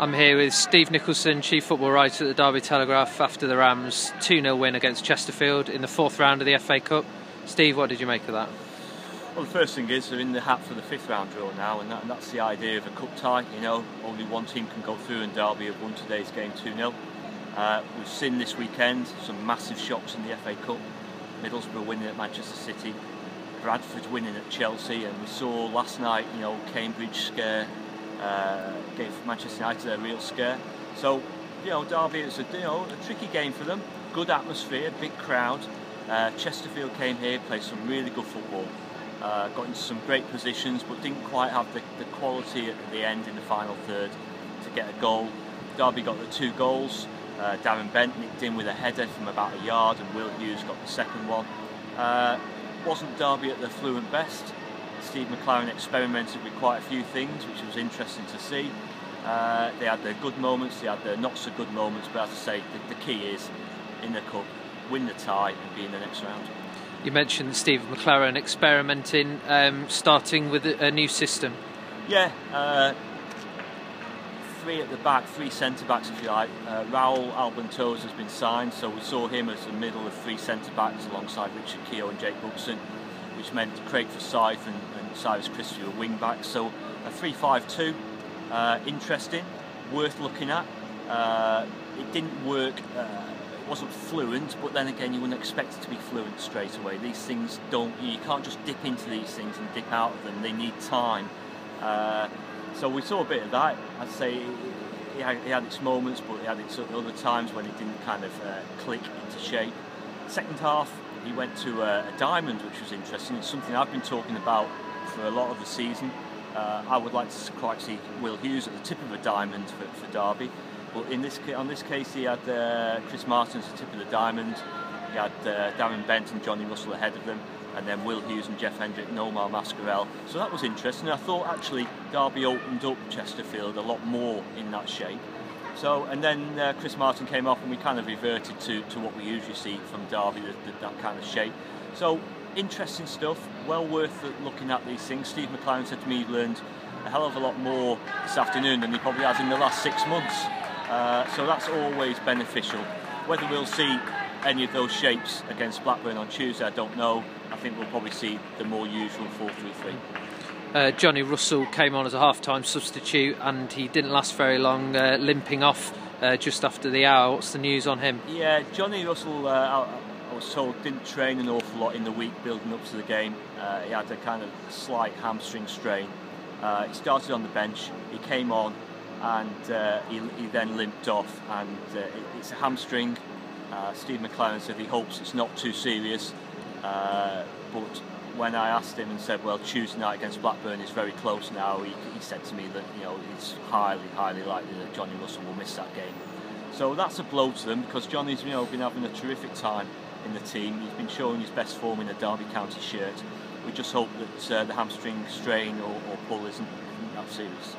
I'm here with Steve Nicholson, Chief Football Writer at the Derby Telegraph, after the Rams' 2-0 win against Chesterfield in the fourth round of the FA Cup. Steve, what did you make of that? Well, the first thing is they're in the hat for the fifth round draw now, and that's the idea of a cup tie. You know, only one team can go through, and Derby have won today's game 2-0. We've seen this weekend some massive shocks in the FA Cup. Middlesbrough winning at Manchester City, Bradford winning at Chelsea, and we saw last night, you know, Cambridge scare, gave Manchester United a real scare. So, you know, Derby is a tricky game for them. Good atmosphere, big crowd. Chesterfield came here, played some really good football. Got into some great positions, but didn't quite have the quality at the end in the final third to get a goal. Derby got the 2 goals. Darren Bent nicked in with a header from about a yard, and Will Hughes got the second one. Wasn't Derby at their fluent best. Steve McClaren experimented with quite a few things, which was interesting to see. They had their good moments, they had their not so good moments, but as I say, the key is, in the cup, win the tie and be in the next round. You mentioned Steve McClaren experimenting, starting with a new system. Yeah, 3 at the back, 3 centre-backs if you like. Raul Albentosa has been signed, so we saw him as the middle of 3 centre-backs alongside Richard Keogh and Jake Buxton, which meant Craig Forsyth and Cyrus Christie were wing-backs. So a 3-5-2, interesting, worth looking at. It didn't work, it wasn't fluent, but then again you wouldn't expect it to be fluent straight away. These things you can't just dip into these things and dip out of them, they need time. So we saw a bit of that. I'd say he had its moments, but he had its other times when it didn't kind of click into shape. Second half, he went to a diamond, which was interesting. It's something I've been talking about for a lot of the season. I would like to quite see Will Hughes at the tip of a diamond for Derby, but on this case he had Chris Martin at the tip of the diamond. He had Darren Bent and Johnny Russell ahead of them, and then Will Hughes and Jeff Hendrick and Omar Mascarell. So that was interesting. I thought actually Derby opened up Chesterfield a lot more in that shape. So, and then Chris Martin came off, and we kind of reverted to what we usually see from Derby, that kind of shape. So interesting stuff, well worth looking at these things. Steve McClaren said to me he learned a hell of a lot more this afternoon than he probably has in the last 6 months. So that's always beneficial. Whether we'll see any of those shapes against Blackburn on Tuesday, I don't know. I think we'll probably see the more usual 4-3-3. Johnny Russell came on as a half-time substitute, and he didn't last very long, limping off just after the hour. What's the news on him? Yeah, Johnny Russell, I was told, didn't train an awful lot in the week building up to the game. He had a kind of slight hamstring strain. He started on the bench, he came on, and he then limped off, and it's a hamstring. Steve McClaren said he hopes it's not too serious, but when I asked him and said, well, Tuesday night against Blackburn is very close now, he said to me that, you know, it's highly likely that Johnny Russell will miss that game. So that's a blow to them, because Johnny's, you know, been having a terrific time in the team. He's been showing his best form in a Derby County shirt. We just hope that the hamstring strain or pull isn't that serious.